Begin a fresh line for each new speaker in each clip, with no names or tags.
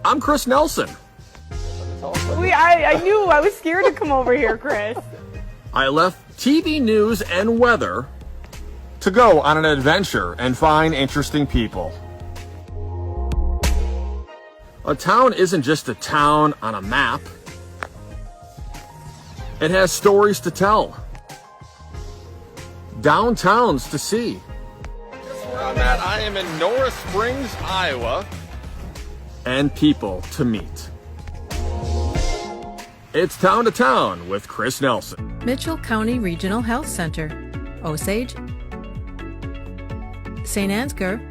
I'm Chris Nelson.
I knew. I was scared to come over here, Chris.
I left TV news and weather to go on an adventure and find interesting people. A town isn't just a town on a map. It has stories to tell. Downtowns to see. Just where I'm at, I am in Norris Springs, Iowa. And people to meet. It's Town to Town with Chris Nelson.
Mitchell County Regional Health Center, Osage, St. Ansgar,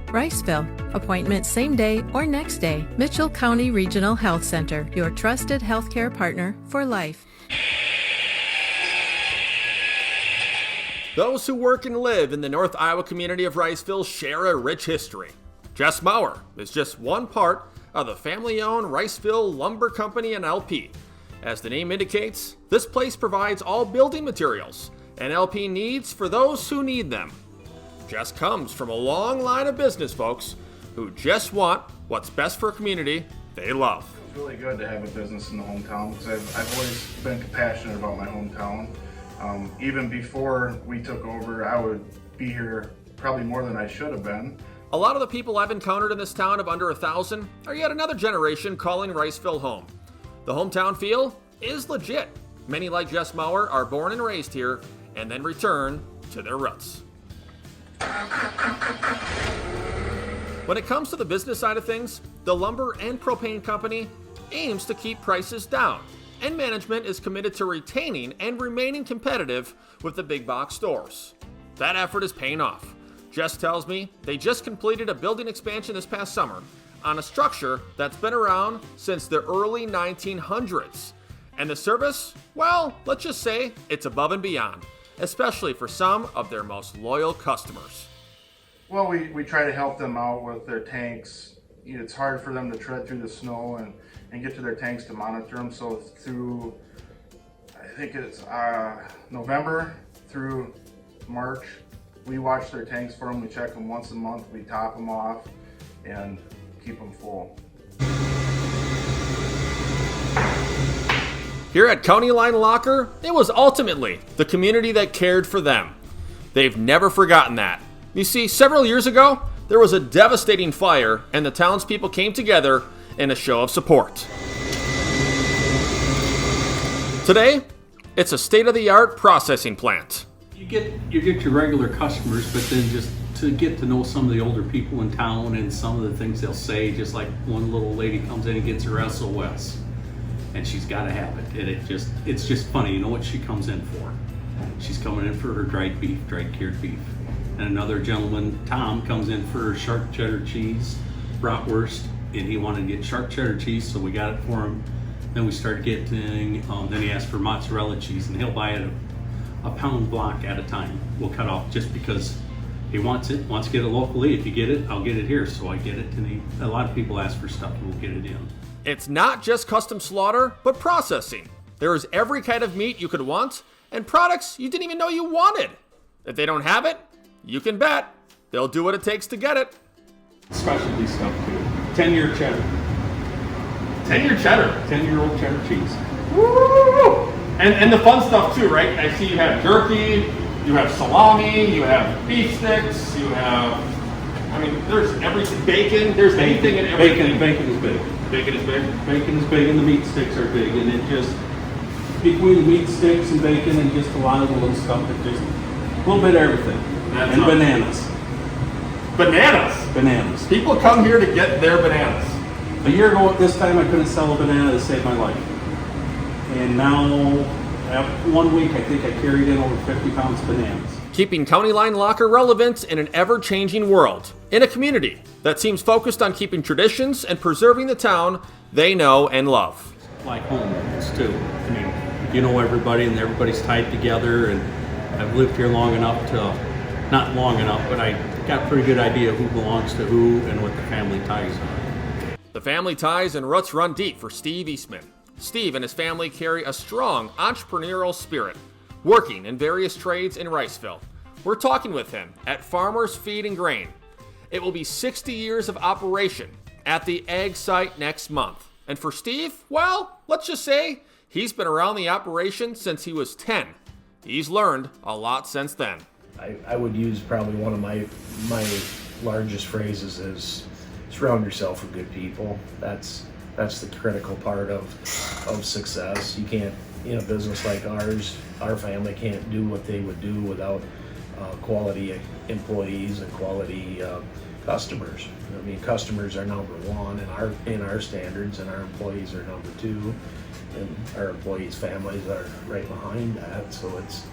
Riceville. Appointment same day or next day. Mitchell County Regional Health Center, your trusted healthcare partner for life.
Those who work and live in the North Iowa community of Riceville share a rich history. Jess Maurer is just one part of the family-owned Riceville Lumber Company and LP. As the name indicates, this place provides all building materials and LP needs for those who need them. Jess comes from a long line of business folks who just want what's best for a community they love.
It's really good to have a business in the hometown because I've always been passionate about my hometown. Even before we took over, I would be here probably more than I should have been.
A lot of the people I've encountered in this town of under 1,000 are yet another generation calling Riceville home. The hometown feel is legit. Many like Jess Maurer are born and raised here and then return to their roots. When it comes to the business side of things, the lumber and propane company aims to keep prices down, and management is committed to retaining and remaining competitive with the big box stores. That effort is paying off. Jess tells me they just completed a building expansion this past summer on a structure that's been around since the early 1900s. And the service, well, let's just say it's above and beyond, especially for some of their most loyal customers.
Well, we try to help them out with their tanks. It's hard for them to tread through the snow and get to their tanks to monitor them. So through, I think it's November through March, we watch their tanks for them. We check them once a month. We top them off and keep them full.
Here at Countyline Locker, it was ultimately the community that cared for them. They've never forgotten that. You see, several years ago, there was a devastating fire and the townspeople came together in a show of support. Today, it's a state-of-the-art processing plant.
You get your regular customers, but then just to get to know some of the older people in town and some of the things they'll say, just like one little lady comes in and gets her SOS, and she's got to have it, and it's just funny. You know what she comes in for? She's coming in for her dried cured beef. And another gentleman, Tom, comes in for sharp cheddar cheese, bratwurst, and he wanted to get sharp cheddar cheese, so we got it for him. Then we started getting, then he asked for mozzarella cheese, and he'll buy it a pound block at a time. We'll cut off just because he wants to get it locally. If you get it, I'll get it here. So I get it, and a lot of people ask for stuff, and we'll get it in.
It's not just custom slaughter, but processing. There is every kind of meat you could want, and products you didn't even know you wanted. If they don't have it, you can bet they'll do what it takes to get it.
Specialty stuff too. 10-year cheddar.
10-year cheddar.
10-year-old cheddar cheese.
Woo! And the fun stuff too, right? I see you have jerky, you have salami, you have beef sticks, you have, there's everything, bacon, there's anything and everything.
Bacon is big.
Bacon is big?
Bacon is big and the meat sticks are big, and it just, between the meat sticks and bacon and just a lot of the little stuff, it just, a little bit of everything. And bananas. Bananas.
People come here to get their bananas.
A year ago at this time, I couldn't sell a banana to save my life. And now, after 1 week, I think I carried in over 50 pounds of bananas.
Keeping Countyline Locker relevant in an ever-changing world, in a community that seems focused on keeping traditions and preserving the town they know and love.
Like home is too. You know everybody and everybody's tied together, and I've lived here long enough not long enough, but I got a pretty good idea who belongs to who and what the family ties are.
The family ties and roots run deep for Steve Eastman. Steve and his family carry a strong entrepreneurial spirit, working in various trades in Riceville. We're talking with him at Farmers Feed and Grain. It will be 60 years of operation, at the egg site next month. And for Steve, well, let's just say he's been around the operation since he was 10. He's learned a lot since then.
I would use probably one of my largest phrases is surround yourself with good people. That's the critical part of success. You can't, in a business like ours, our family can't do what they would do without quality employees and quality customers. I mean, customers are number one in our standards, and our employees are number two, and our employees' families are right behind that. So it's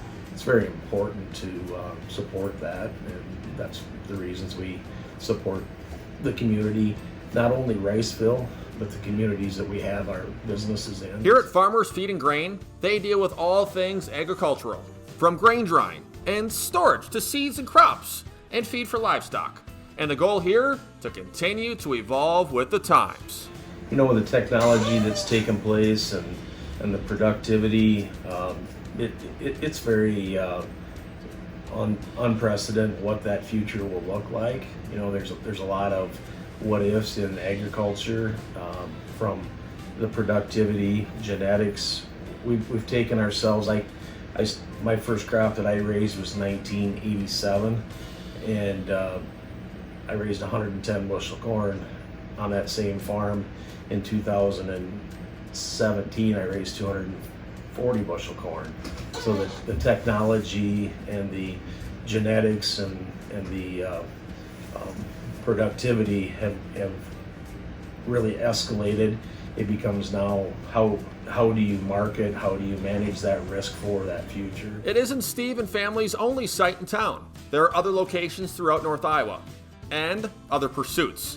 very important to support that, and that's the reasons we support the community, not only Riceville, but the communities that we have our businesses in.
Here at Farmers Feed and Grain, they deal with all things agricultural, from grain drying and storage to seeds and crops and feed for livestock. And the goal here, to continue to evolve with the times.
You know, with the technology that's taken place and the productivity, it's very unprecedented what that future will look like. You know, there's a lot of what ifs in agriculture, from the productivity, genetics. We've taken ourselves. My first crop that I raised was 1987, and I raised 110 bushel corn on that same farm. In 2017, I raised 240 bushel corn. So the technology and the genetics and the productivity have really escalated. It becomes now how do you market, how do you manage that risk for that future?
It isn't Steve and family's only site in town. There are other locations throughout North Iowa and other pursuits,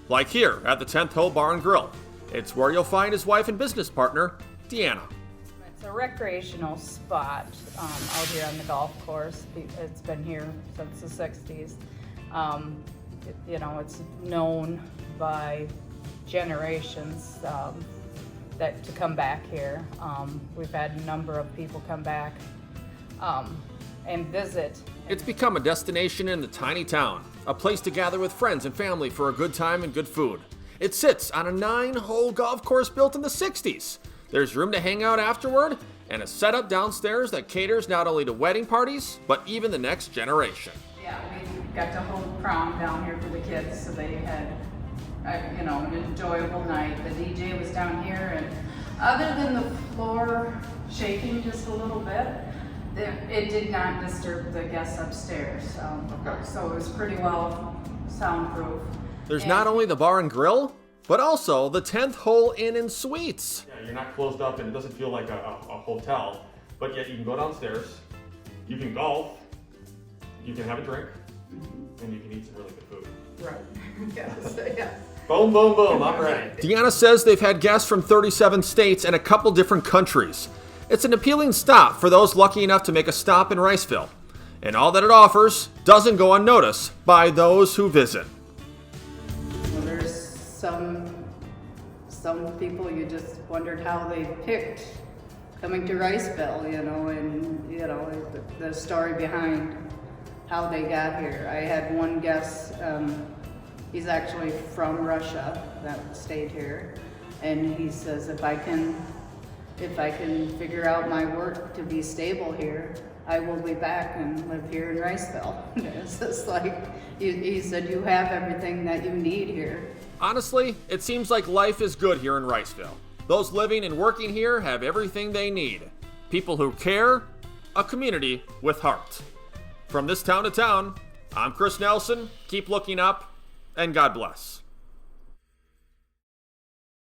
like here at the 10th Hole Bar and Grill. It's where you'll find his wife and business partner, Deanna.
It's a recreational spot out here on the golf course. It's been here since the 60s. It's known by generations that to come back here. We've had a number of people come back and visit.
It's become a destination in the tiny town, a place to gather with friends and family for a good time and good food. It sits on a 9-hole golf course built in the 60s. There's room to hang out afterward and a setup downstairs that caters not only to wedding parties, but even the next generation.
Yeah, we got to hold prom down here for the kids, so they had an enjoyable night. The DJ was down here, and other than the floor shaking just a little bit, it did not disturb the guests upstairs. So it was pretty well soundproof.
There's not only the bar and grill, but also the 10th Hole Inn and Suites.
Yeah, you're not closed up and it doesn't feel like a hotel, but yet you can go downstairs, you can golf, you can have a drink, and you can eat some really good food.
Right. Yes. Yes.
Boom, boom, boom, I'm ready.
Deanna says they've had guests from 37 states and a couple different countries. It's an appealing stop for those lucky enough to make a stop in Riceville. And all that it offers doesn't go unnoticed by those who visit.
Well, there's some people you just wondered how they picked coming to Riceville, and the story behind how they got here. I had one guest, he's actually from Russia that stayed here, and he says if I can figure out my work to be stable here, I will be back and live here in Riceville. It's just like, he said, you have everything that you need here.
Honestly, it seems like life is good here in Riceville. Those living and working here have everything they need. People who care, a community with heart. From this town to town, I'm Chris Nelson. Keep looking up, and God bless.